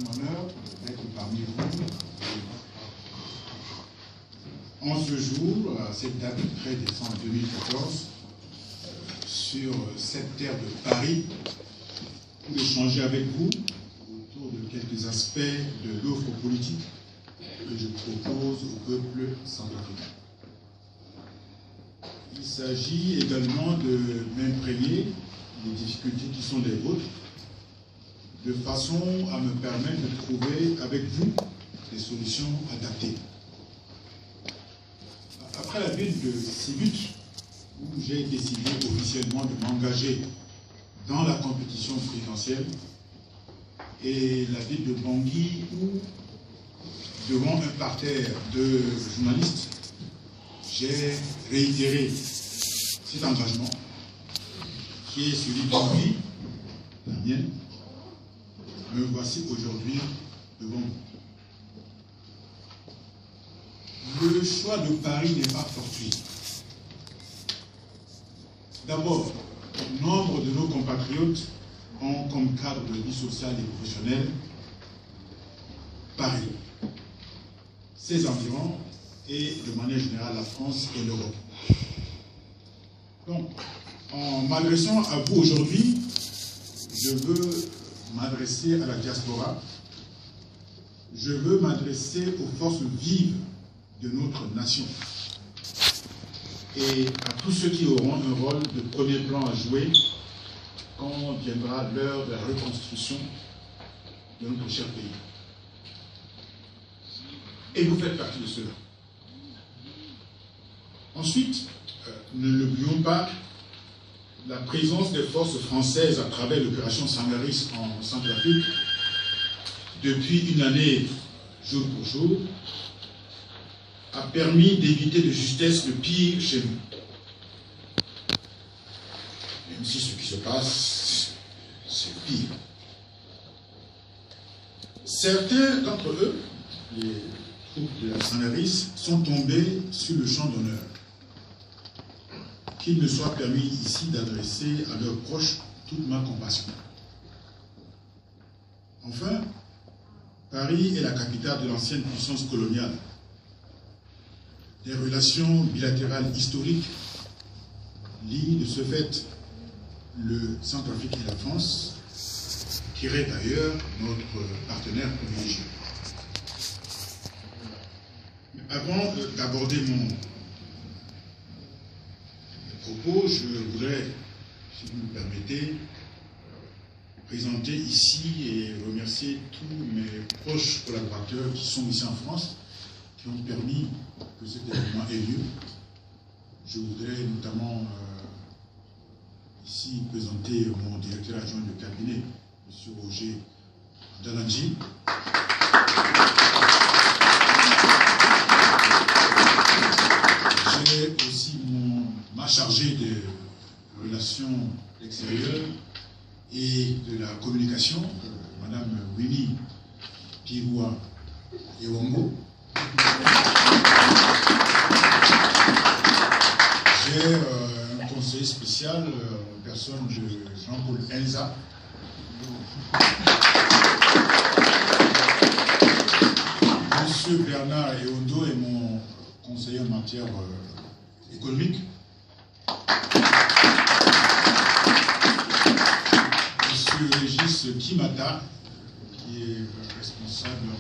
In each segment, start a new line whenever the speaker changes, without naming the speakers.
un honneur d'être parmi vous en ce jour, à cette date du 13 décembre 2014, sur cette terre de Paris, pour échanger avec vous autour de quelques aspects de l'offre politique que je propose au peuple centrafricain. Il s'agit également de m'imprégner des difficultés qui sont les vôtres, de façon à me permettre de trouver avec vous des solutions adaptées. Après la ville de Sibut, où j'ai décidé officiellement de m'engager dans la compétition présidentielle, et la ville de Bangui, où, devant un parterre de journalistes, j'ai réitéré cet engagement, qui est celui de Bangui, la mienne. Me voici aujourd'hui devant vous. Le choix de Paris n'est pas fortuit. D'abord, nombre de nos compatriotes ont comme cadre de vie sociale et professionnelle Paris, ses environs et de manière générale la France et l'Europe. Donc, en m'adressant à vous aujourd'hui, je veux m'adresser à la diaspora, je veux m'adresser aux forces vives de notre nation et à tous ceux qui auront un rôle de premier plan à jouer quand viendra l'heure de la reconstruction de notre cher pays. Et vous faites partie de cela. Ensuite, ne l'oublions pas, la présence des forces françaises à travers l'opération Sangaris en Centrafrique, depuis une année, jour pour jour, a permis d'éviter de justesse le pire chez nous. Même si ce qui se passe, c'est le pire. Certains d'entre eux, les troupes de la Sangaris, sont tombés sur le champ d'honneur. Qu'il me soit permis ici d'adresser à leurs proches toute ma compassion. Enfin, Paris est la capitale de l'ancienne puissance coloniale. Des relations bilatérales historiques lient de ce fait le Centrafrique et la France, qui est d'ailleurs notre partenaire privilégié. Avant d'aborder mon propos, je voudrais, si vous me permettez, présenter ici et remercier tous mes proches collaborateurs qui sont ici en France, qui ont permis que cet événement ait lieu. Je voudrais notamment ici présenter mon directeur adjoint de cabinet, M. Roger Dalanji. J'ai aussi ma chargée de relations extérieures et de la communication, Mme Winnie Piroua Ewongo. J'ai un conseiller spécial en personne de Jean-Paul Elza. Monsieur Bernard Eondo est mon conseiller en matière économique. Monsieur Régis Kimata, qui est responsable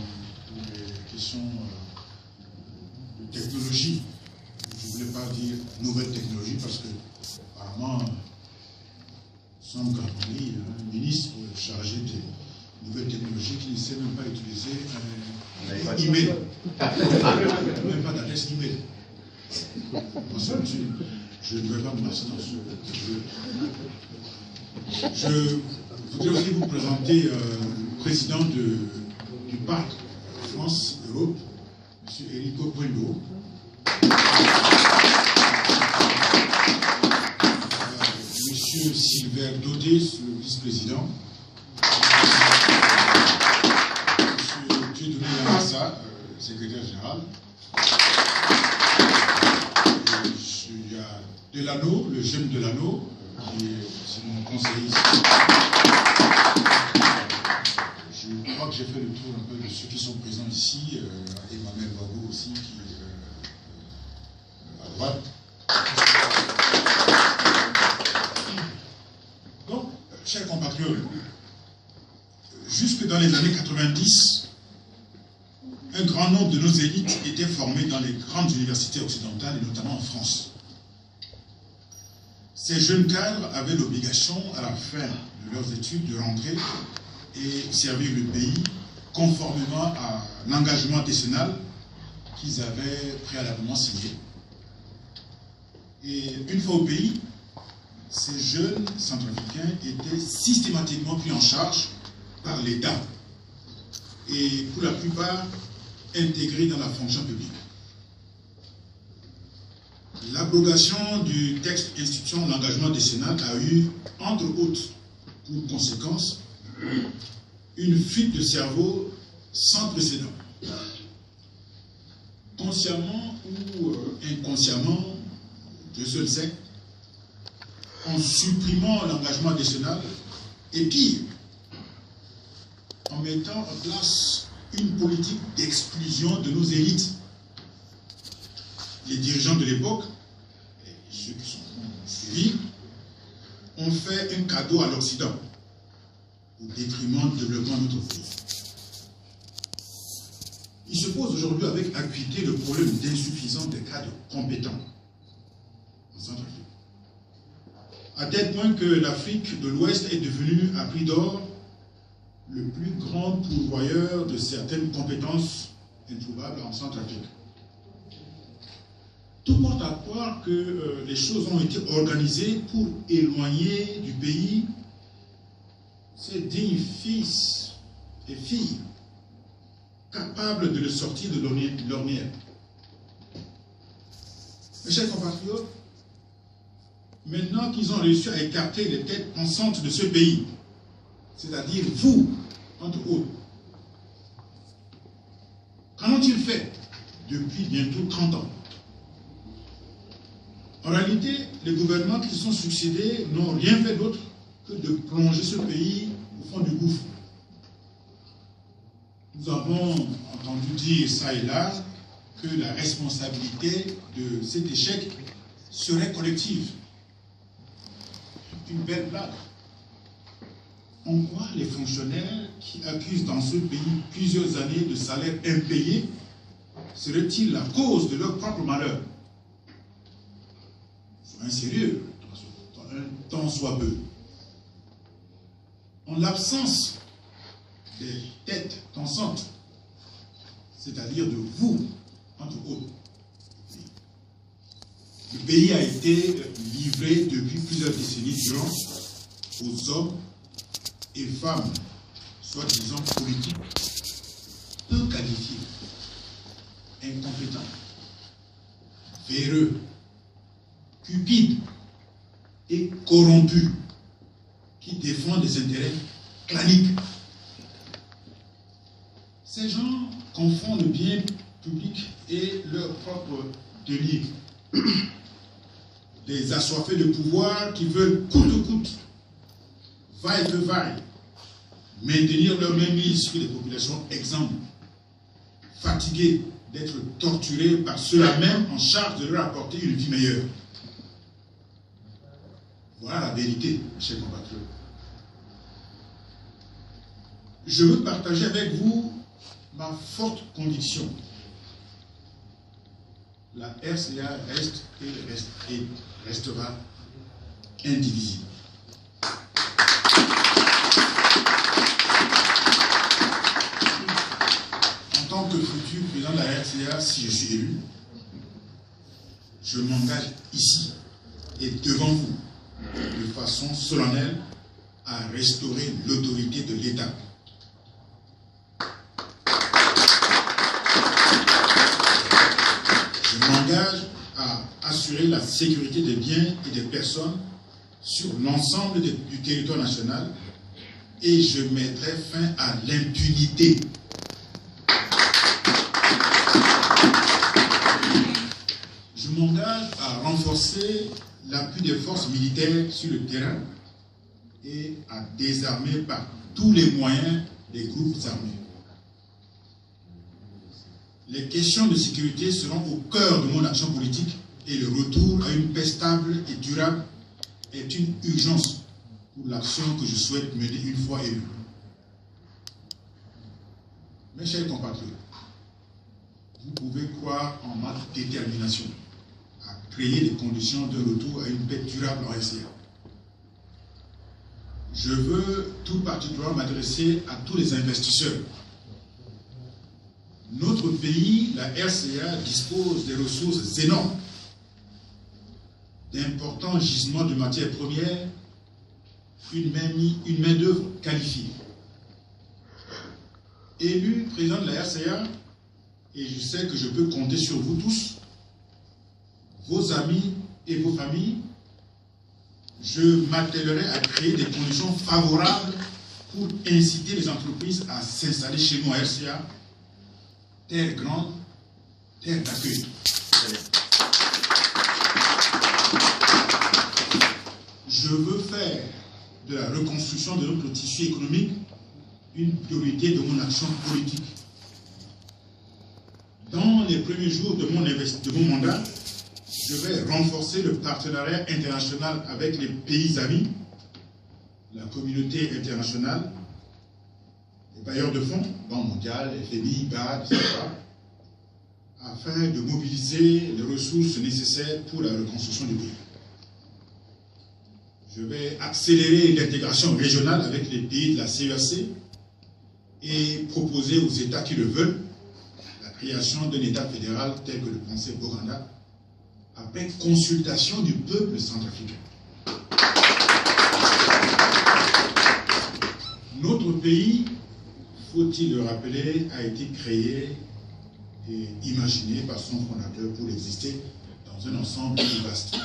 pour les questions de technologie. Je ne voulais pas dire nouvelle technologie parce que, apparemment, Sam Gamboni, un ministre chargé des nouvelles technologies qui ne sait même pas utiliser un email. Même pas d'adresse email. Je ne vais pas me lancer dans ce jeu. Je voudrais aussi vous présenter le président du parc France-Europe, M. Erico Puendo. M. Sylvain Dodé, le vice-président. M. Dieudonné Lamassa, secrétaire général. Il y a Delano, le jeune Delano, qui est mon conseiller ici. Je crois que j'ai fait le tour un peu de ceux qui sont présents ici, Emmanuel Babou aussi, qui est à droite. Donc, chers compatriotes, jusque dans les années 90, un grand nombre de nos élites étaient formées dans les grandes universités occidentales et notamment en France. Ces jeunes cadres avaient l'obligation, à la fin de leurs études, de rentrer et servir le pays conformément à l'engagement décennal qu'ils avaient préalablement signé. Et une fois au pays, ces jeunes centrafricains étaient systématiquement pris en charge par l'État et pour la plupart intégrés dans la fonction publique. L'abrogation du texte instituant l'engagement décennal a eu, entre autres, pour conséquence, une fuite de cerveau sans précédent. Consciemment ou inconsciemment, de ce sait, en supprimant l'engagement décennal, et pire, en mettant en place une politique d'exclusion de nos élites. Les dirigeants de l'époque, et ceux qui sont suivis, ont fait un cadeau à l'Occident au détriment du développement de notre pays. Il se pose aujourd'hui avec acuité le problème d'insuffisance des cadres compétents en Centrafrique. À tel point que l'Afrique de l'Ouest est devenue, à prix d'or, le plus grand pourvoyeur de certaines compétences introuvables en Centrafrique. Tout porte à croire que les choses ont été organisées pour éloigner du pays ces dignes fils et filles capables de le sortir de l'ornière. Mes chers compatriotes, maintenant qu'ils ont réussi à écarter les têtes pensantes de ce pays, c'est-à-dire vous, entre autres, qu'en ont-ils fait depuis bientôt 30 ans? En réalité, les gouvernements qui se sont succédés n'ont rien fait d'autre que de plonger ce pays au fond du gouffre. Nous avons entendu dire ça et là que la responsabilité de cet échec serait collective. Une belle blague. En quoi les fonctionnaires qui accusent dans ce pays plusieurs années de salaires impayés seraient-ils la cause de leur propre malheur? Soyons sérieux, tant soit peu. En l'absence des têtes pensantes, c'est-à-dire de vous, entre autres, le pays a été livré depuis plusieurs décennies durant aux hommes et femmes, soi-disant politiques, peu qualifiés, incompétents, véreux, cupides et corrompus, qui défendent des intérêts claniques. Ces gens confondent le bien public et leur propre délire. Des assoiffés de pouvoir qui veulent coûte que coûte, vaille que vaille, maintenir leur mainmise sur les populations exemples, fatiguées d'être torturées par ceux-là même en charge de leur apporter une vie meilleure. Voilà la vérité, chers compatriotes. Je veux partager avec vous ma forte conviction. La RCA reste et restera indivisible. En tant que futur président de la RCA, si je suis élu, je m'engage ici et devant vous de façon solennelle à restaurer l'autorité de l'État. Je m'engage à assurer la sécurité des biens et des personnes sur l'ensemble du territoire national et je mettrai fin à l'impunité. Je m'engage à renforcer l'appui des forces militaires sur le terrain et à désarmer par tous les moyens les groupes armés. les questions de sécurité seront au cœur de mon action politique et le retour à une paix stable et durable est une urgence pour l'action que je souhaite mener une fois élu. Mes chers compatriotes, vous pouvez croire en ma détermination à créer les conditions de retour à une paix durable en RCA. Je veux tout particulièrement m'adresser à tous les investisseurs. Notre pays, la RCA, dispose des ressources énormes, d'importants gisements de matières premières, une main-d'œuvre qualifiée. Élu président de la RCA, et je sais que je peux compter sur vous tous, vos amis et vos familles, je m'attellerai à créer des conditions favorables pour inciter les entreprises à s'installer chez nous à RCA, terre grande, terre d'accueil. Je veux faire de la reconstruction de notre tissu économique une priorité de mon action politique. Dans les premiers jours de mon mandat, je vais renforcer le partenariat international avec les pays amis, la communauté internationale, les bailleurs de fonds, Banque mondiale, FMI, BAD, etc., afin de mobiliser les ressources nécessaires pour la reconstruction du pays. Je vais accélérer l'intégration régionale avec les pays de la CEAC et proposer aux États qui le veulent la création d'un État fédéral tel que le pensait Boganda, après consultation du peuple centrafricain. Notre pays, faut-il le rappeler, a été créé et imaginé par son fondateur pour exister dans un ensemble plus vaste.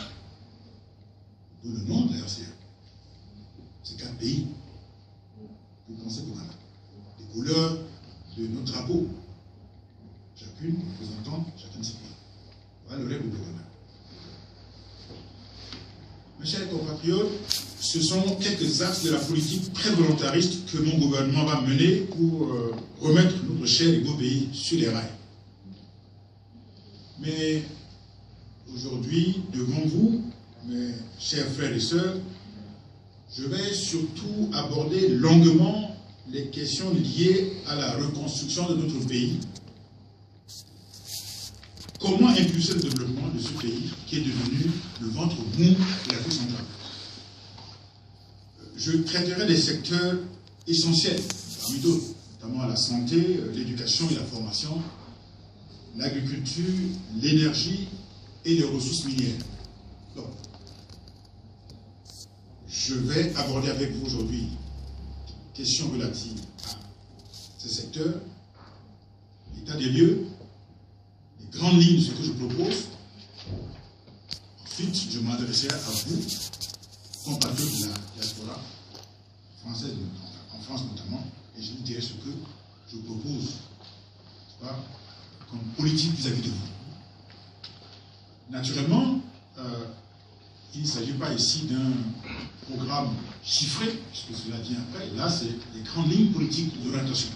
D'où le nom de la RCA. C'est 4 pays. Vous pensez Boganda. Les couleurs de nos drapeaux, chacune représentant chacun de ces pays. Voilà le rêve de Boganda. Mes chers compatriotes, ce sont quelques axes de la politique très volontariste que mon gouvernement va mener pour remettre notre cher et beau pays sur les rails. Mais aujourd'hui, devant vous, mes chers frères et sœurs, je vais surtout aborder longuement les questions liées à la reconstruction de notre pays. Comment impulser le développement de ce pays qui est devenu le ventre mou de l'Afrique centrale? Je traiterai des secteurs essentiels, parmi d'autres, notamment la santé, l'éducation et la formation, l'agriculture, l'énergie et les ressources minières. Donc, je vais aborder avec vous aujourd'hui des questions relatives à ces secteurs, l'état des lieux, les grandes lignes de ce que je propose. Ensuite, je m'adresserai à vous, compatriotes de la diaspora française, en France notamment, et je vous dirai ce que je propose comme politique vis-à-vis de vous. Naturellement, il ne s'agit pas ici d'un programme chiffré, puisque cela vient après. Là, c'est les grandes lignes politiques d'orientation.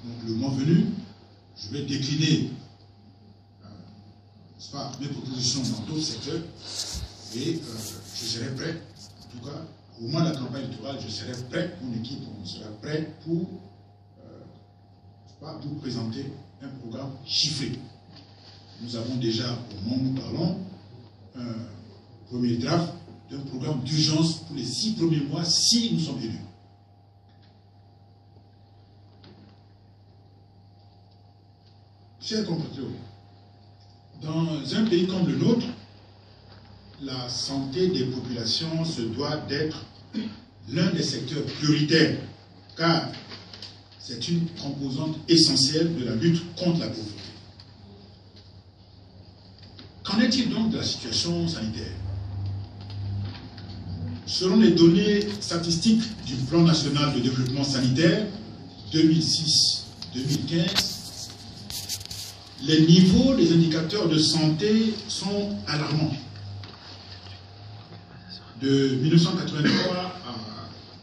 Donc, le moment venu, je vais décliner mes propositions dans d'autres secteurs et je serai prêt, en tout cas, au moment de la campagne électorale, je serai prêt, mon équipe sera prêt pour vous présenter un programme chiffré. Nous avons déjà, au moment où nous parlons, un premier draft d'un programme d'urgence pour les 6 premiers mois si nous sommes élus. Chers compatriotes, dans un pays comme le nôtre, la santé des populations se doit d'être l'un des secteurs prioritaires, car c'est une composante essentielle de la lutte contre la pauvreté. Qu'en est-il donc de la situation sanitaire? Selon les données statistiques du Plan national de développement sanitaire 2006-2015, les niveaux des indicateurs de santé sont alarmants. De 1983 à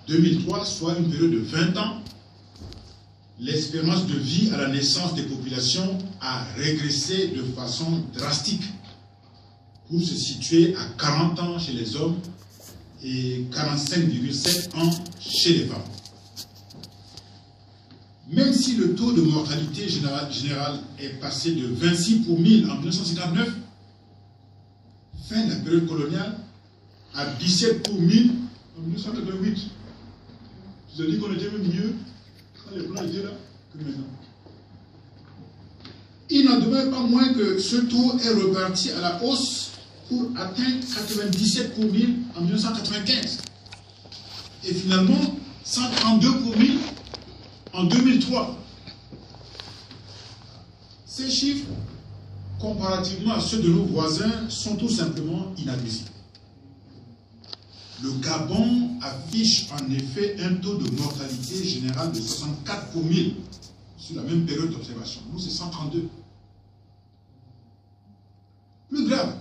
2003, soit une période de 20 ans, l'espérance de vie à la naissance des populations a régressé de façon drastique pour se situer à 40 ans chez les hommes et 45,7 ans chez les femmes. Même si le taux de mortalité générale est passé de 26 pour 1000 en 1959, fin de la période coloniale, à 17 pour 1000 en 1988. Je vous ai dit qu'on était même mieux quand les plans étaient là que maintenant. Il n'en demeure pas moins que ce taux est reparti à la hausse pour atteindre 97 pour 1000 en 1995. Et finalement, 132 pour 1000 en 2003. Ces chiffres, comparativement à ceux de nos voisins, sont tout simplement inadmissibles. Le Gabon affiche en effet un taux de mortalité générale de 64 pour 1000 sur la même période d'observation. Nous, c'est 132. Plus grave,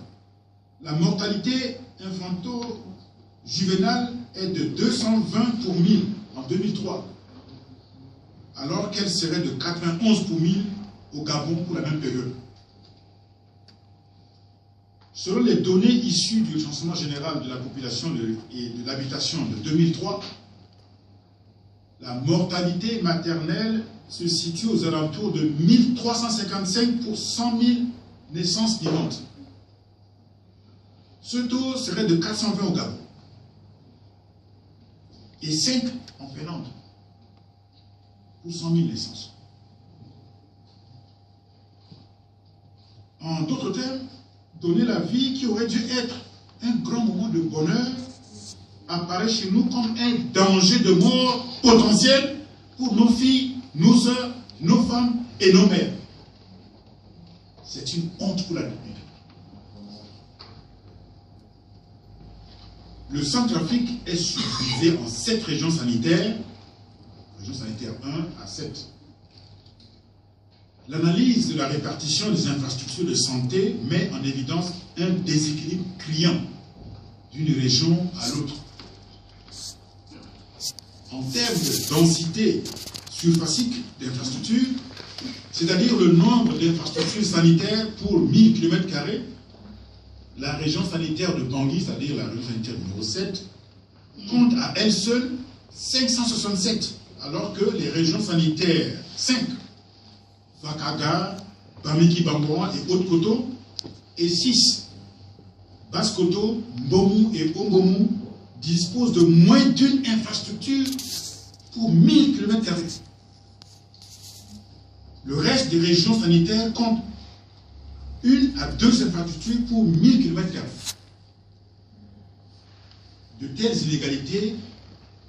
la mortalité infanto-juvénale est de 220 pour 1000 en 2003, alors qu'elle serait de 91 pour 1000 au Gabon pour la même période. Selon les données issues du recensement général de la population et de l'habitation de 2003, la mortalité maternelle se situe aux alentours de 1355 pour 100 000 naissances vivantes. Ce taux serait de 420 au Gabon et 5 en Finlande pour 100 000 naissances. En d'autres termes, donner la vie qui aurait dû être un grand moment de bonheur apparaît chez nous comme un danger de mort potentiel pour nos filles, nos sœurs, nos femmes et nos mères. C'est une honte pour la République. Le Centrafrique est subdivisé en 7 régions sanitaires, région sanitaire 1 à 7. L'analyse de la répartition des infrastructures de santé met en évidence un déséquilibre criant d'une région à l'autre. En termes de densité surfacique d'infrastructures, c'est-à-dire le nombre d'infrastructures sanitaires pour 1000 km², la région sanitaire de Bangui, c'est-à-dire la région sanitaire numéro 7, compte à elle seule 567, alors que les régions sanitaires 5, Vakaga, Bamiki-Bambouan et Haute-Koto, et 6, Basse-Koto, Mbomou et Ombomu, disposent de moins d'une infrastructure pour 1000 km². Le reste des régions sanitaires compte 1 à 2 infrastructures pour 1000 km². De telles inégalités,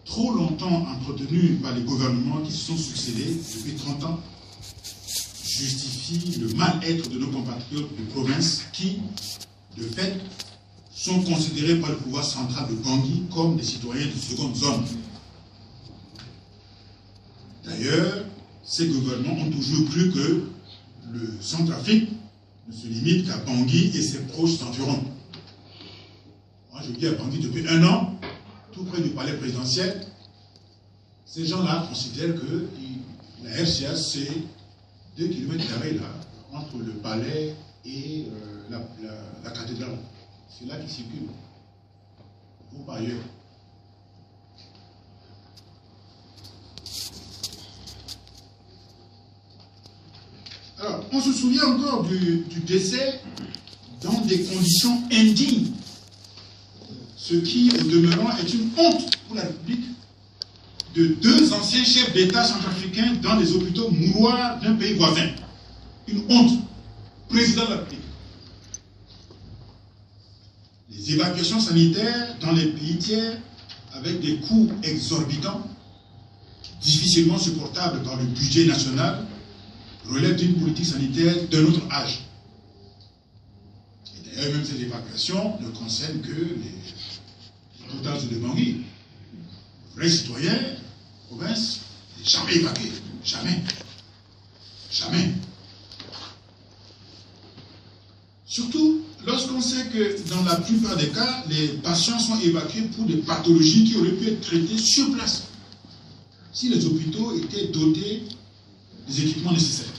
trop longtemps entretenues par les gouvernements qui se sont succédés depuis 30 ans, justifient le mal-être de nos compatriotes de province qui, de fait, sont considérés par le pouvoir central de Bangui comme des citoyens de seconde zone. D'ailleurs, ces gouvernements ont toujours cru que le Centrafrique ne se limite qu'à Bangui et ses proches environs. Moi, je vis à Bangui depuis 1 an, tout près du palais présidentiel. Ces gens-là considèrent que la RCA, c'est 2 km² là, entre le palais et la cathédrale. C'est là qu'ils circulent. Ou pas ailleurs. Alors, on se souvient encore du décès dans des conditions indignes. Ce qui, au demeurant, est une honte pour la République de 2 anciens chefs d'État centrafricains dans les hôpitaux mouroirs d'un pays voisin. Une honte. Président de la République. Les évacuations sanitaires dans les pays tiers avec des coûts exorbitants, difficilement supportables par le budget national, relèvent d'une politique sanitaire d'un autre âge. Et d'ailleurs, même ces évacuations ne concernent que les otages de Bangui. Les vrais citoyens, province, jamais évacués. Jamais. Jamais. Surtout lorsqu'on sait que dans la plupart des cas, les patients sont évacués pour des pathologies qui auraient pu être traitées sur place. Si les hôpitaux étaient dotés des équipements nécessaires.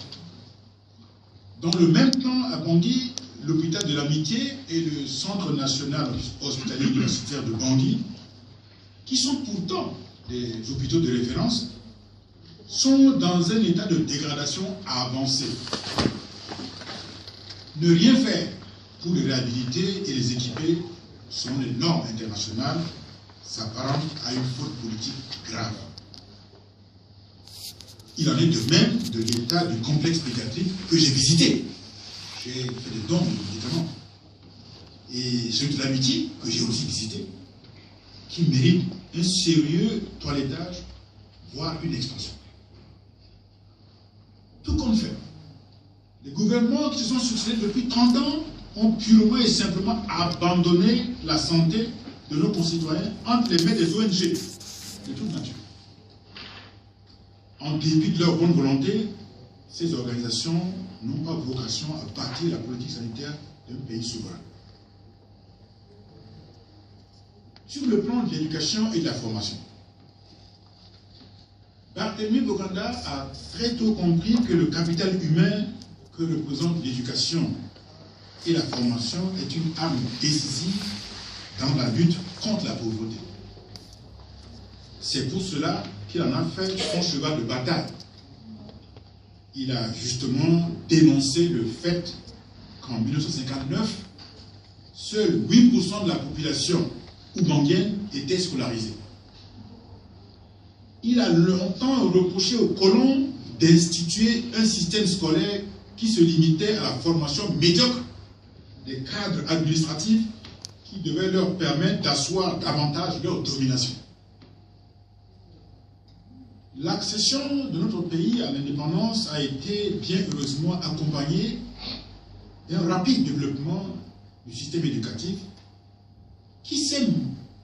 Dans le même temps, à Bangui, l'hôpital de l'Amitié et le Centre national hospitalier universitaire de Bangui, qui sont pourtant des hôpitaux de référence, sont dans un état de dégradation avancée. Ne rien faire pour les réhabiliter et les équiper, selon les normes internationales, s'apparente à une faute politique grave. Il en est de même de l'état du complexe pédiatrique que j'ai visité. J'ai fait des dons de médicaments. Et celui de l'Amitié, que j'ai aussi visité, qui mérite un sérieux toilettage, voire une extension. Tout compte fait. Les gouvernements qui se sont succédés depuis 30 ans ont purement et simplement abandonné la santé de nos concitoyens entre les mains des ONG de toute nature. En dépit de leur bonne volonté, ces organisations n'ont pas vocation à bâtir la politique sanitaire d'un pays souverain. Sur le plan de l'éducation et de la formation, Barthélemy Bokanda a très tôt compris que le capital humain que représente l'éducation et la formation est une arme décisive dans la lutte contre la pauvreté. C'est pour cela qu'il en a fait son cheval de bataille. Il a justement dénoncé le fait qu'en 1959, seuls 8% de la population oubanguienne était scolarisée. Il a longtemps reproché aux colons d'instituer un système scolaire qui se limitait à la formation médiocre des cadres administratifs qui devaient leur permettre d'asseoir davantage leur domination. L'accession de notre pays à l'indépendance a été bien heureusement accompagnée d'un rapide développement du système éducatif qui s'est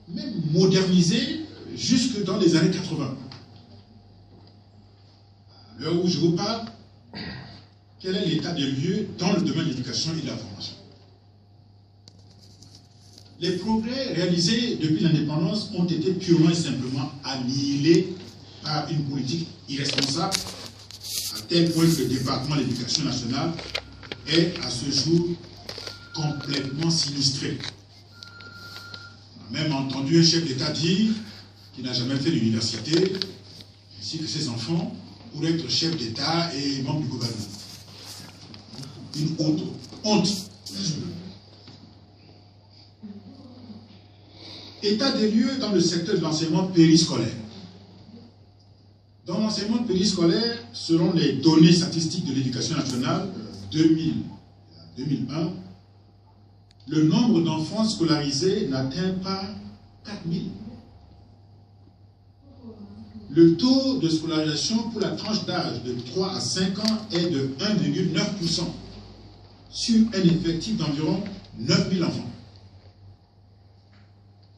même modernisé jusque dans les années 80. À l'heure où je vous parle, quel est l'état des lieux dans le domaine de l'éducation et de la formation? Les progrès réalisés depuis l'indépendance ont été purement et simplement annihilés par une politique irresponsable, à tel point que le département de l'éducation nationale est à ce jour complètement sinistré. On a même entendu un chef d'État dire qu'il n'a jamais fait l'université, ainsi que ses enfants, pour être chef d'État et membre du gouvernement. Une autre honte. État des lieux dans le secteur de l'enseignement périscolaire. Dans l'enseignement périscolaire, selon les données statistiques de l'éducation nationale 2001, le nombre d'enfants scolarisés n'atteint pas 4000. Le taux de scolarisation pour la tranche d'âge de 3 à 5 ans est de 1,9% sur un effectif d'environ 9000 enfants.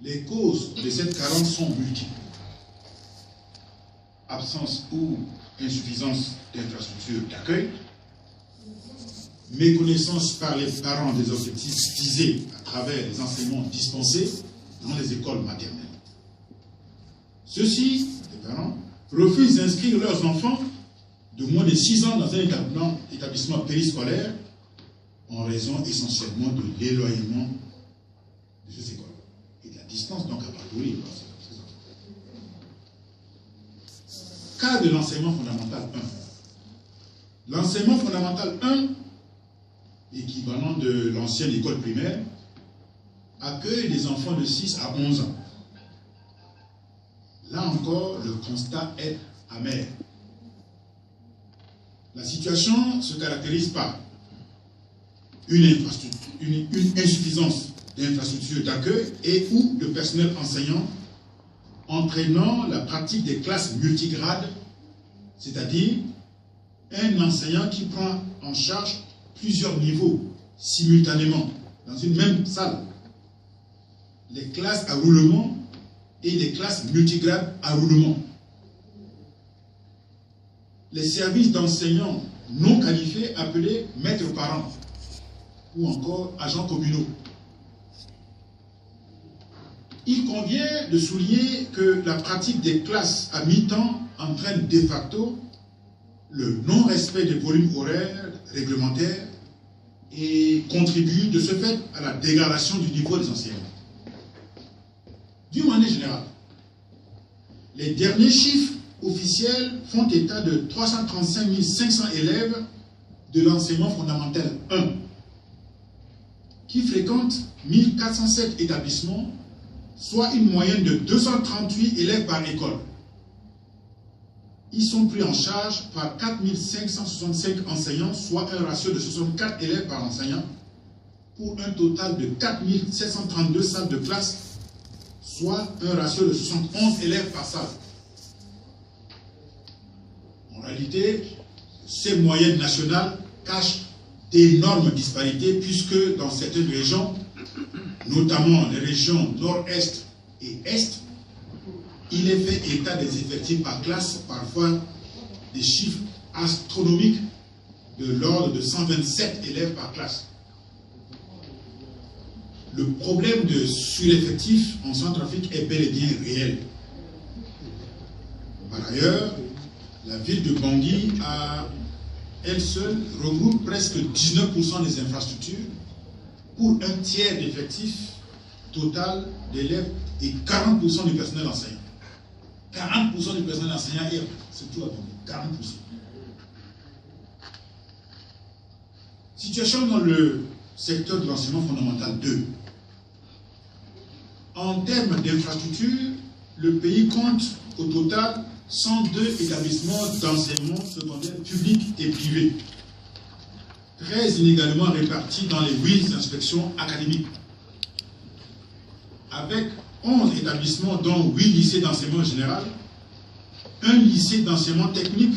Les causes de cette carence sont multiples. Absence ou insuffisance d'infrastructures d'accueil, méconnaissance par les parents des objectifs visés à travers les enseignements dispensés dans les écoles maternelles. Ceux-ci, les parents, refusent d'inscrire leurs enfants de moins de 6 ans dans un établissement périscolaire en raison essentiellement de l'éloignement de ces écoles et de la distance donc à parcourir. Cas de l'enseignement fondamental 1. L'enseignement fondamental 1, équivalent de l'ancienne école primaire, accueille des enfants de 6 à 11 ans. Là encore, le constat est amer. La situation se caractérise par une insuffisance d'infrastructures d'accueil et ou de personnel enseignant, entraînant la pratique des classes multigrades, c'est-à-dire un enseignant qui prend en charge plusieurs niveaux simultanément dans une même salle. Les classes à roulement et les classes multigrades à roulement. Les services d'enseignants non qualifiés appelés maîtres parents ou encore agents communaux. Il convient de souligner que la pratique des classes à mi-temps entraîne de facto le non-respect des volumes horaires réglementaires et contribue de ce fait à la dégradation du niveau des enseignants. D'une manière générale, les derniers chiffres officiels font état de 335 500 élèves de l'enseignement fondamental 1 qui fréquentent 1407 établissements, soit une moyenne de 238 élèves par école. Ils sont pris en charge par 4565 enseignants, soit un ratio de 64 élèves par enseignant, pour un total de 4732 salles de classe, soit un ratio de 71 élèves par salle. En réalité, ces moyennes nationales cachent d'énormes disparités, puisque dans certaines régions, notamment les régions nord-est et est, il est fait état des effectifs par classe, parfois des chiffres astronomiques de l'ordre de 127 élèves par classe. Le problème de sureffectif en Centrafrique est bel et bien réel. Par ailleurs, la ville de Bangui, à elle seule, regroupe presque 19% des infrastructures pour un tiers d'effectifs total d'élèves et 40% du personnel enseignant. 40% du personnel enseignant est surtout à Bangui. 40%. Situation dans le secteur de l'enseignement fondamental 2. En termes d'infrastructures, le pays compte au total 102 établissements d'enseignement secondaire publics et privés, très inégalement répartis dans les 8 inspections académiques, avec 11 établissements dont 8 lycées d'enseignement général, un lycée d'enseignement technique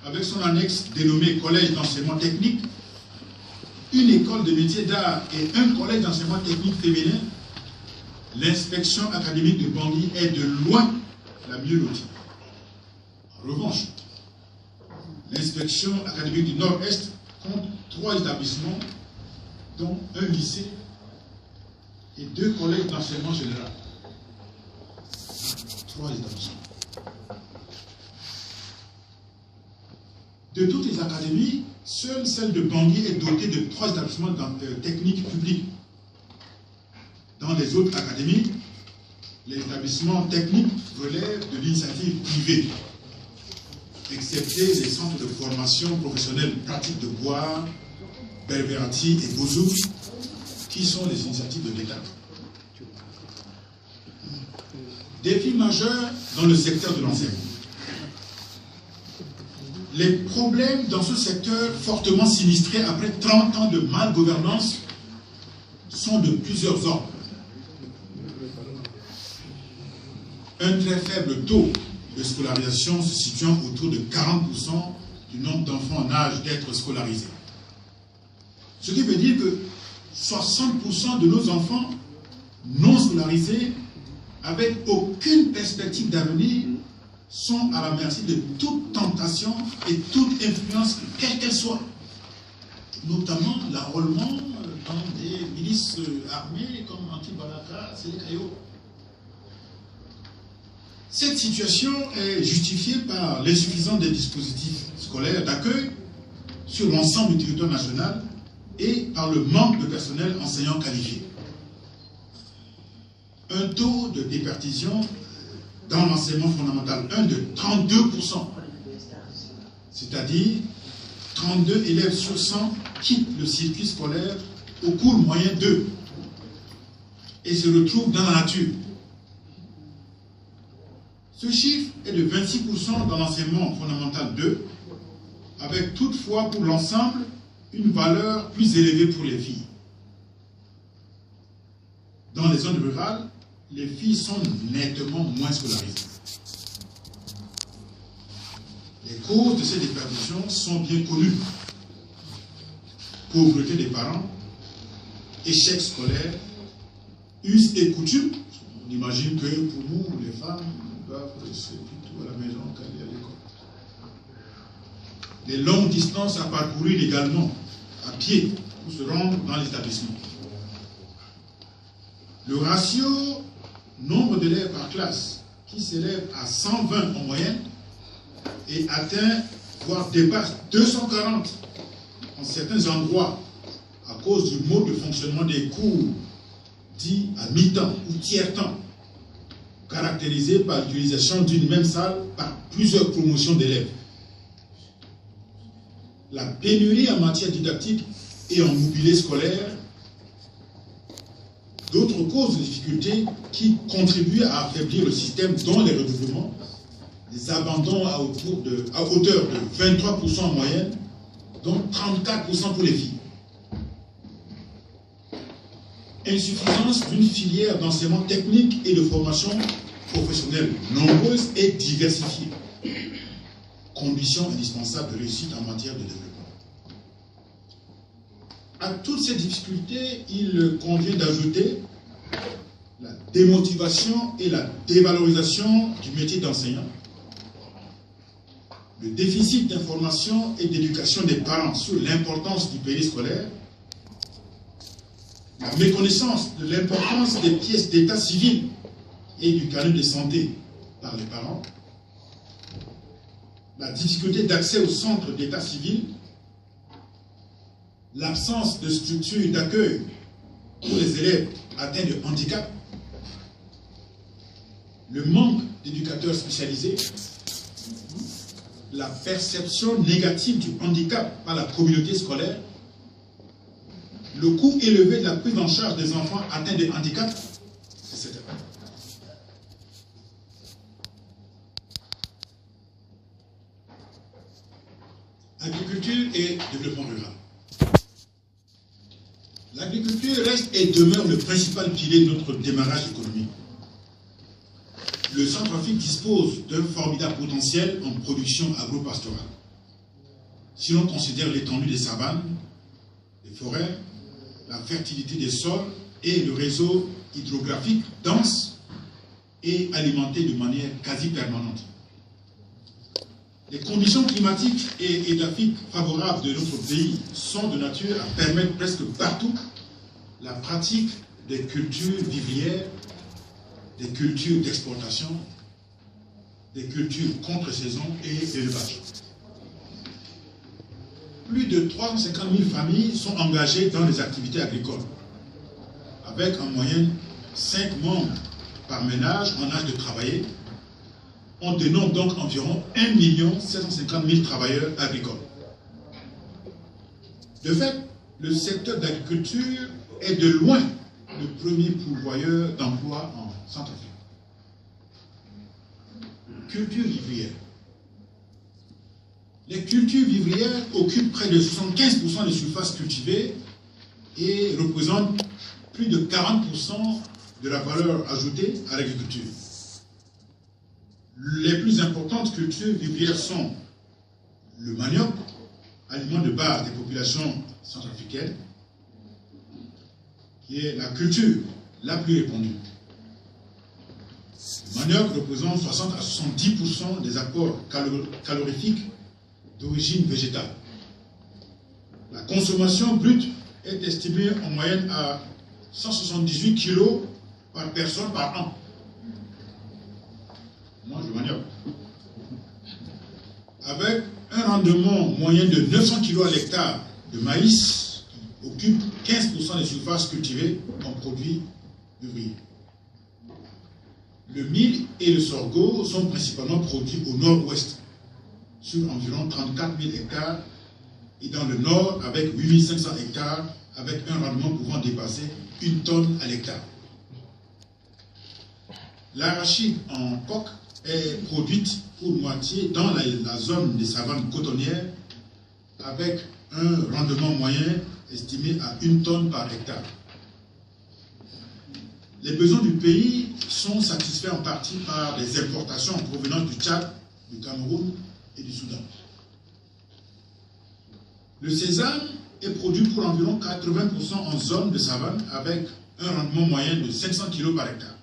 avec son annexe dénommée collège d'enseignement technique, une école de métiers d'art et un collège d'enseignement technique féminin. L'inspection académique de Bangui est de loin la mieux lotie. En revanche, l'inspection académique du Nord-Est compte 3 établissements, dont un lycée et 2 collèges d'enseignement général. 3 établissements. De toutes les académies, seule celle de Bangui est dotée de 3 établissements techniques publics. Dans les autres académies, les établissements techniques relèvent de l'initiative privée, excepté les centres de formation professionnelle pratique de Bois, Belverati et Bozou, qui sont les initiatives de l'État. Défi majeur dans le secteur de l'enseignement. Les problèmes dans ce secteur fortement sinistré après 30 ans de malgouvernance sont de plusieurs ordres. Un très faible taux de scolarisation se situant autour de 40% du nombre d'enfants en âge d'être scolarisés. Ce qui veut dire que 60% de nos enfants non scolarisés, avec aucune perspective d'avenir, sont à la merci de toute tentation et toute influence, quelle qu'elle soit. Notamment l'enrôlement dans des milices armées comme Anti-Balaka, Sélékayo. Cette situation est justifiée par l'insuffisance des dispositifs scolaires d'accueil sur l'ensemble du territoire national et par le manque de personnel enseignant qualifié. Un taux de déperdition dans l'enseignement fondamental 1 de 32%, c'est-à-dire 32 élèves sur 100 quittent le circuit scolaire au cours moyen 2 et se retrouvent dans la nature. Ce chiffre est de 26% dans l'enseignement fondamental 2, avec toutefois pour l'ensemble une valeur plus élevée pour les filles. Dans les zones rurales, les filles sont nettement moins scolarisées. Les causes de ces déperditions sont bien connues. Pauvreté des parents, échec scolaire, us et coutumes. On imagine que pour nous, les femmes, doivent rester plutôt à la maison qu'aller à l'école. Les longues distances à parcourir également, à pied, pour se rendre dans l'établissement. Le ratio nombre d'élèves par classe, qui s'élève à 120 en moyenne, et atteint voire dépasse 240 en certains endroits à cause du mode de fonctionnement des cours dits à mi-temps ou tiers-temps, caractérisés par l'utilisation d'une même salle par plusieurs promotions d'élèves. La pénurie en matière didactique et en mobilier scolaire, d'autres causes de difficultés qui contribuent à affaiblir le système, dont les redoublements, les abandons à hauteur de 23% en moyenne, dont 34% pour les filles. Insuffisance d'une filière d'enseignement technique et de formation professionnelle nombreuse et diversifiée. Condition indispensable de réussite en matière de développement. À toutes ces difficultés, il convient d'ajouter la démotivation et la dévalorisation du métier d'enseignant, le déficit d'information et d'éducation des parents sur l'importance du périscolaire, la méconnaissance de l'importance des pièces d'état civil et du carnet de santé par les parents, la difficulté d'accès au centre d'état civil, l'absence de structures d'accueil pour les élèves atteints de handicap, le manque d'éducateurs spécialisés, la perception négative du handicap par la communauté scolaire, le coût élevé de la prise en charge des enfants atteints de handicap, etc. Agriculture et développement rural. L'agriculture reste et demeure le principal pilier de notre démarrage économique. Le Centrafrique dispose d'un formidable potentiel en production agro-pastorale. Si l'on considère l'étendue des savanes, des forêts, la fertilité des sols et le réseau hydrographique dense et alimenté de manière quasi permanente. Les conditions climatiques et édaphiques favorables de notre pays sont de nature à permettre presque partout la pratique des cultures vivrières, des cultures d'exportation, des cultures contre-saison et d'élevage. Plus de 350 000 familles sont engagées dans les activités agricoles, avec en moyenne 5 membres par ménage en âge de travailler. On dénombre donc environ 1 750 000 travailleurs agricoles. De fait, le secteur d'agriculture est de loin le premier pourvoyeur d'emplois en Centrafrique. Culture vivrière. Les cultures vivrières occupent près de 75% des surfaces cultivées et représentent plus de 40% de la valeur ajoutée à l'agriculture. Les plus importantes cultures vivrières sont le manioc, aliment de base des populations centrafricaines, qui est la culture la plus répandue. Le manioc représente 60 à 70% des apports calorifiques d'origine végétale. La consommation brute est estimée en moyenne à 178 kg par personne par an. Mange le manioc. Avec un rendement moyen de 900 kg à l'hectare de maïs, qui occupe 15% des surfaces cultivées en produits vivriers. Le mil et le sorgho sont principalement produits au nord-ouest, sur environ 34 000 hectares, et dans le nord avec 8 500 hectares, avec un rendement pouvant dépasser 1 tonne à l'hectare. L'arachide en coque est produite pour moitié dans la zone des savanes cotonnières, avec un rendement moyen estimé à 1 tonne par hectare. Les besoins du pays sont satisfaits en partie par les importations en provenance du Tchad, du Cameroun et du Soudan. Le sésame est produit pour environ 80% en zone de savane avec un rendement moyen de 500 kg par hectare.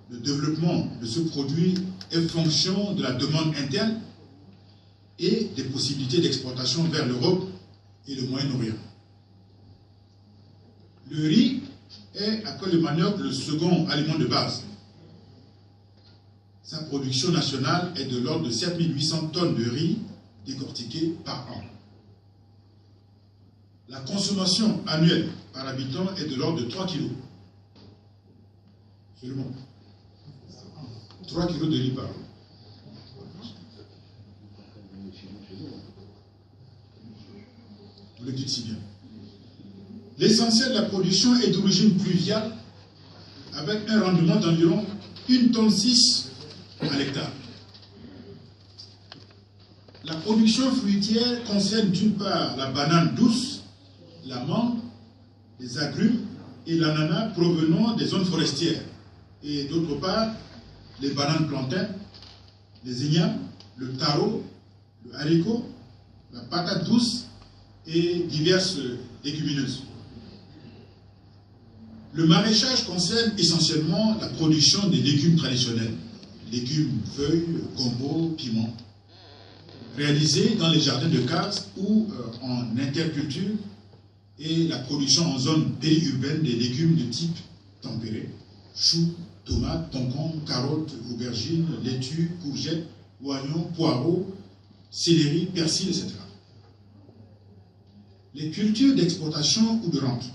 Le développement de ce produit est fonction de la demande interne et des possibilités d'exportation vers l'Europe et le Moyen-Orient. Le riz est, après le manioc, le second aliment de base. Sa production nationale est de l'ordre de 7 800 tonnes de riz décortiqués par an. La consommation annuelle par habitant est de l'ordre de 3 kg. Seulement. 3 kg de riz par an. Vous le dites si bien. L'essentiel de la production est d'origine pluviale avec un rendement d'environ 1,6 tonne à l'hectare. La production fruitière concerne d'une part la banane douce, la mangue, les agrumes et l'ananas provenant des zones forestières, et d'autre part les bananes plantains, les ignames, le taro, le haricot, la patate douce et diverses légumineuses. Le maraîchage concerne essentiellement la production des légumes traditionnels, légumes, feuilles, gombo, piments, réalisés dans les jardins de cases ou en interculture, et la production en zone périurbaine des légumes de type tempéré, choux, tomates, concombres, carottes, aubergines, laitues, courgettes, oignons, poireaux, céleri, persil, etc. Les cultures d'exportation ou de rente.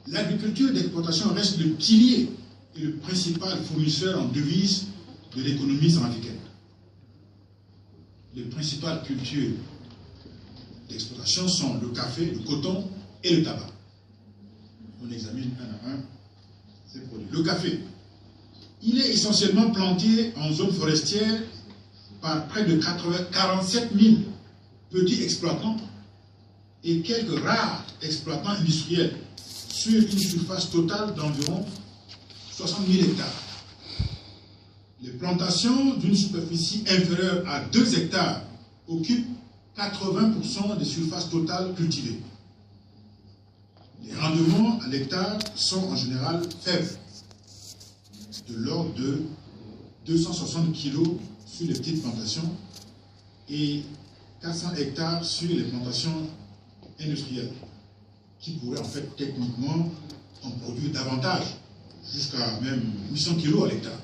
L'agriculture d'exportation reste le pilier et le principal fournisseur en devises de l'économie centrafricaine. Les principales cultures d'exportation sont le café, le coton et le tabac. On examine un à un ces produits. Le café, il est essentiellement planté en zone forestière par près de 47 000 petits exploitants et quelques rares exploitants industriels sur une surface totale d'environ 60 000 hectares. Les plantations d'une superficie inférieure à 2 hectares occupent 80% des surfaces totales cultivées. Les rendements à l'hectare sont en général faibles, de l'ordre de 260 kg sur les petites plantations et 400 hectares sur les plantations industrielles, qui pourraient en fait techniquement en produire davantage, jusqu'à même 800 kg à l'hectare.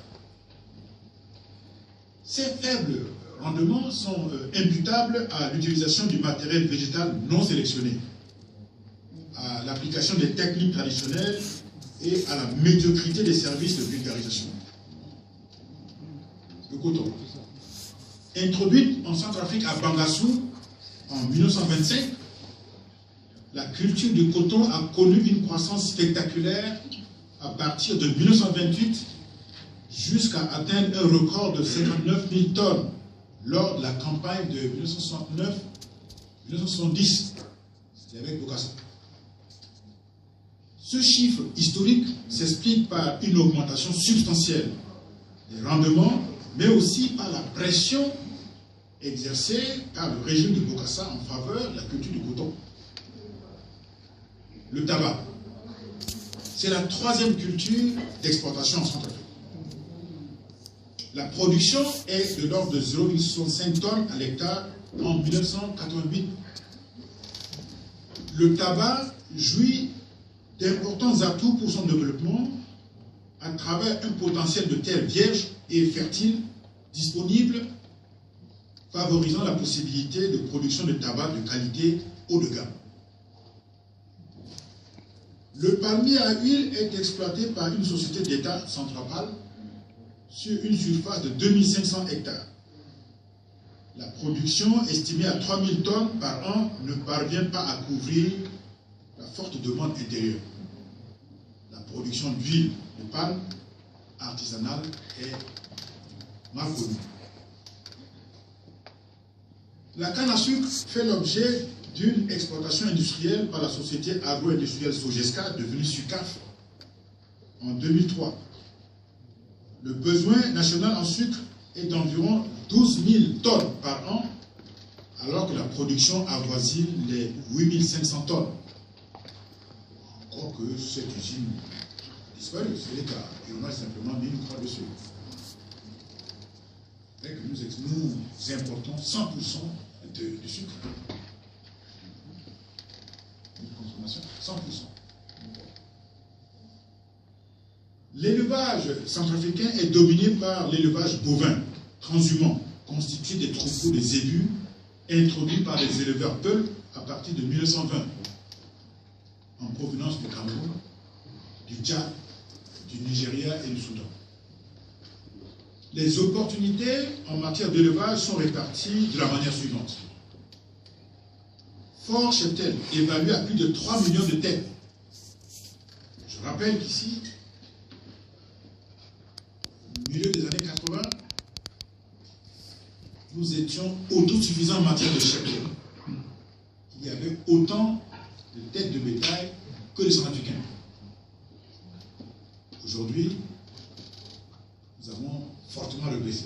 Ces faibles rendements sont imputables à l'utilisation du matériel végétal non sélectionné, à l'application des techniques traditionnelles et à la médiocrité des services de vulgarisation. Le coton. Introduite en Centrafrique à Bangassou en 1925, la culture du coton a connu une croissance spectaculaire à partir de 1928 jusqu'à atteindre un record de 59 000 tonnes lors de la campagne de 1969-1970 avec Bokassa. Ce chiffre historique s'explique par une augmentation substantielle des rendements, mais aussi par la pression exercée par le régime de Bokassa en faveur de la culture du coton. Le tabac, c'est la troisième culture d'exportation en Centrafrique. La production est de l'ordre de 0,65 tonnes à l'hectare en 1988. Le tabac jouit d'importants atouts pour son développement à travers un potentiel de terre vierge et fertile disponible, favorisant la possibilité de production de tabac de qualité haut de gamme. Le palmier à huile est exploité par une société d'État centrale sur une surface de 2500 hectares. La production, estimée à 3000 tonnes par an, ne parvient pas à couvrir la forte demande intérieure. La production d'huile de palme artisanale est mal connue. La canne à sucre fait l'objet d'une exploitation industrielle par la société agro-industrielle Sogesca, devenue SUCAF, en 2003. Le besoin national en sucre est d'environ 12 000 tonnes par an, alors que la production avoisine les 8 500 tonnes. Encore que cette usine a disparu, c'est le cas. Et on a simplement mis une croix dessus. Et que nous importons 100% de sucre. Une consommation 100%. L'élevage centrafricain est dominé par l'élevage bovin, transhumant, constitué des troupeaux de zébus introduits par les éleveurs Peul à partir de 1920 en provenance du Cameroun, du Tchad, du Nigeria et du Soudan. Les opportunités en matière d'élevage sont réparties de la manière suivante. Fort Cheptel, évalué à plus de 3 millions de têtes. Je rappelle qu'ici, au milieu des années 80, nous étions autosuffisants en matière de cheptel. Il y avait autant de têtes de bétail que de Centrafricains. Aujourd'hui, nous avons fortement régressé.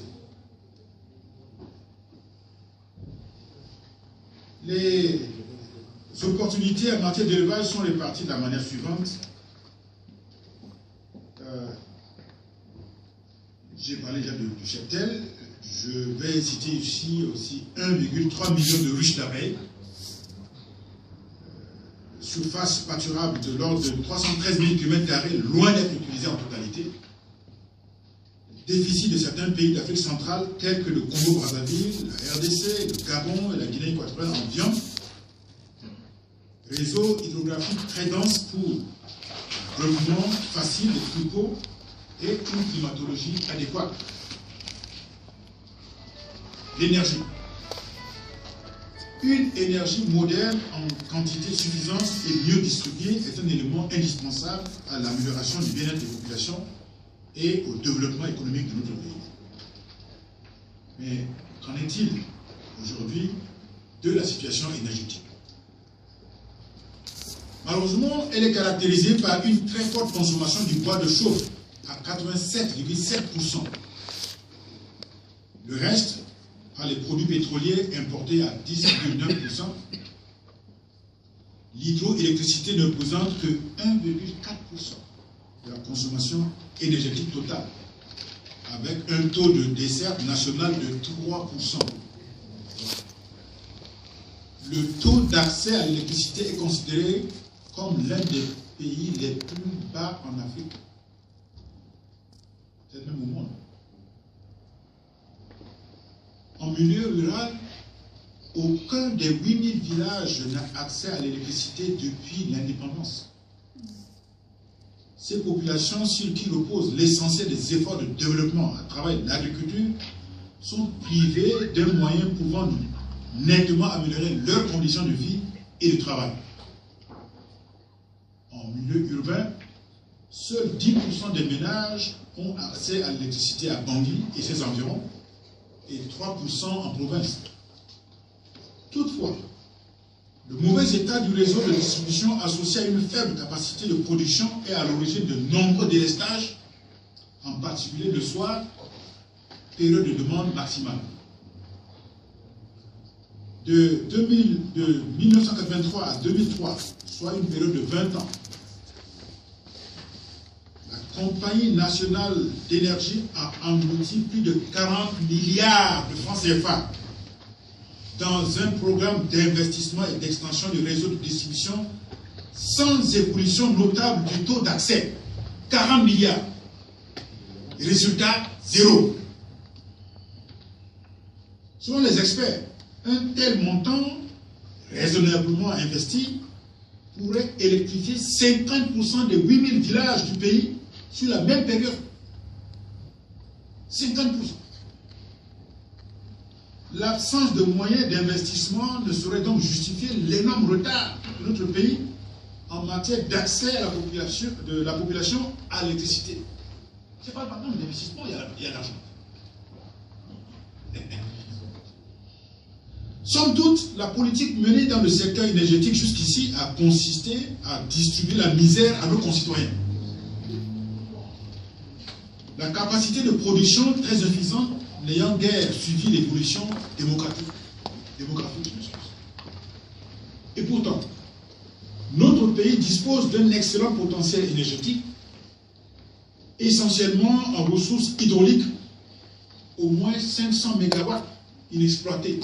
Les opportunités en matière d'élevage sont réparties de la manière suivante. J'ai parlé déjà du cheptel. Je vais citer ici aussi 1,3 million de ruches d'abeilles. Surface pâturable de l'ordre de 313 000 km², loin d'être utilisée en totalité. Déficit de certains pays d'Afrique centrale, tels que le Congo-Brazzaville, la RDC, le Gabon et la Guinée équatoriale en viande. Réseau hydrographique très dense pour regroupement facile des troupeaux et une climatologie adéquate. L'énergie. Une énergie moderne en quantité suffisante et mieux distribuée est un élément indispensable à l'amélioration du bien-être des populations et au développement économique de notre pays. Mais qu'en est-il aujourd'hui de la situation énergétique? Malheureusement, elle est caractérisée par une très forte consommation du bois de chauffe à 87,7%. Le reste, par les produits pétroliers importés à 10,9%. L'hydroélectricité ne représente que 1,4% de la consommation énergétique totale, avec un taux de desserte national de 3%. Le taux d'accès à l'électricité est considéré comme l'un des pays les plus bas en Afrique. C'est même au monde. En milieu rural, aucun des 8000 villages n'a accès à l'électricité depuis l'indépendance. Ces populations sur qui repose l'essentiel des efforts de développement à travers l'agriculture sont privées d'un moyen pouvant nettement améliorer leurs conditions de vie et de travail. En milieu urbain, seuls 10% des ménages ont accès à l'électricité à Bangui et ses environs, et 3% en province. Toutefois, le mauvais état du réseau de distribution associé à une faible capacité de production est à l'origine de nombreux délestages, en particulier le soir, période de demande maximale. De 1983 à 2003, soit une période de 20 ans, la Compagnie nationale d'énergie a englouti plus de 40 milliards de francs CFA dans un programme d'investissement et d'extension du réseau de distribution sans évolution notable du taux d'accès. 40 milliards. Résultat, zéro. Selon les experts, un tel montant raisonnablement investi pourrait électrifier 50% des 8000 villages du pays sur la même période. 50%. L'absence de moyens d'investissement ne saurait donc justifier l'énorme retard de notre pays en matière d'accès à la population à l'électricité. C'est pas par exemple d'investissement, il y a l'argent. Somme toute, la politique menée dans le secteur énergétique jusqu'ici a consisté à distribuer la misère à nos concitoyens. La capacité de production très insuffisante n'ayant guère suivi l'évolution démographique. Et pourtant, notre pays dispose d'un excellent potentiel énergétique, essentiellement en ressources hydrauliques, au moins 500 MW inexploités,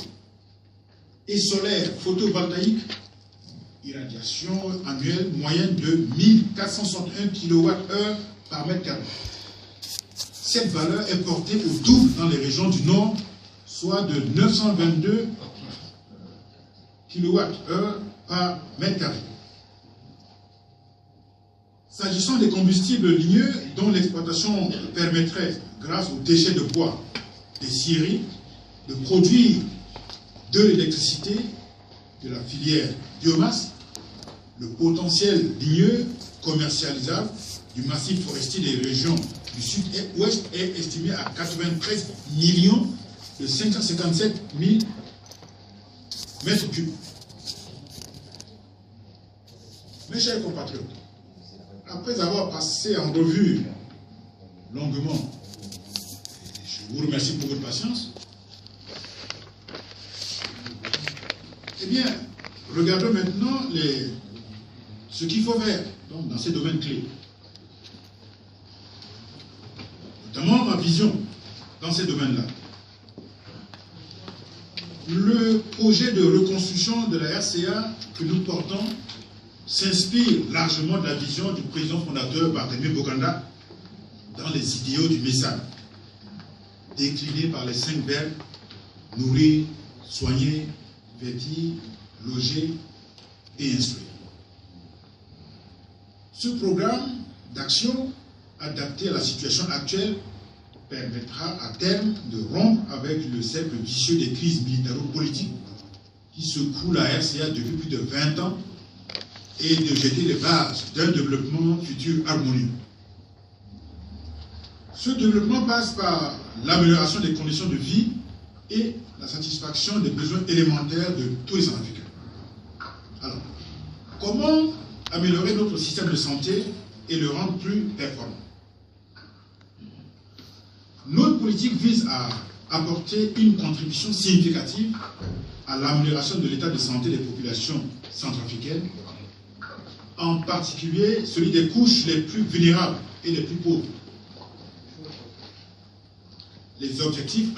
et solaire photovoltaïque, irradiation annuelle moyenne de 1461 kWh par mètre carré. Cette valeur est portée au double dans les régions du Nord, soit de 922 kWh par mètre carré. S'agissant des combustibles ligneux dont l'exploitation permettrait, grâce aux déchets de bois des scieries, de produire de l'électricité de la filière biomasse, le potentiel ligneux commercialisable du massif forestier des régions du sud et ouest est estimé à 93 millions de 557 000 mètres cubes. Mes chers compatriotes, après avoir passé en revue longuement, je vous remercie pour votre patience, eh bien, regardons maintenant ce qu'il faut faire donc, dans ces domaines clés. Notamment ma vision dans ces domaines-là. Le projet de reconstruction de la RCA que nous portons s'inspire largement de la vision du président fondateur Barthélemy Bokanda dans les idéaux du MESAD, déclinés par les 5 verbes nourrir, soigner, vêtir, loger et instruire. Ce programme d'action adapté à la situation actuelle permettra à terme de rompre avec le cercle vicieux des crises militaro-politiques qui secouent la RCA depuis plus de 20 ans et de jeter les bases d'un développement futur harmonieux. Ce développement passe par l'amélioration des conditions de vie et la satisfaction des besoins élémentaires de tous les Africains. Alors, comment améliorer notre système de santé et le rendre plus performant? Notre politique vise à apporter une contribution significative à l'amélioration de l'état de santé des populations centrafricaines, en particulier celui des couches les plus vulnérables et les plus pauvres. Les objectifs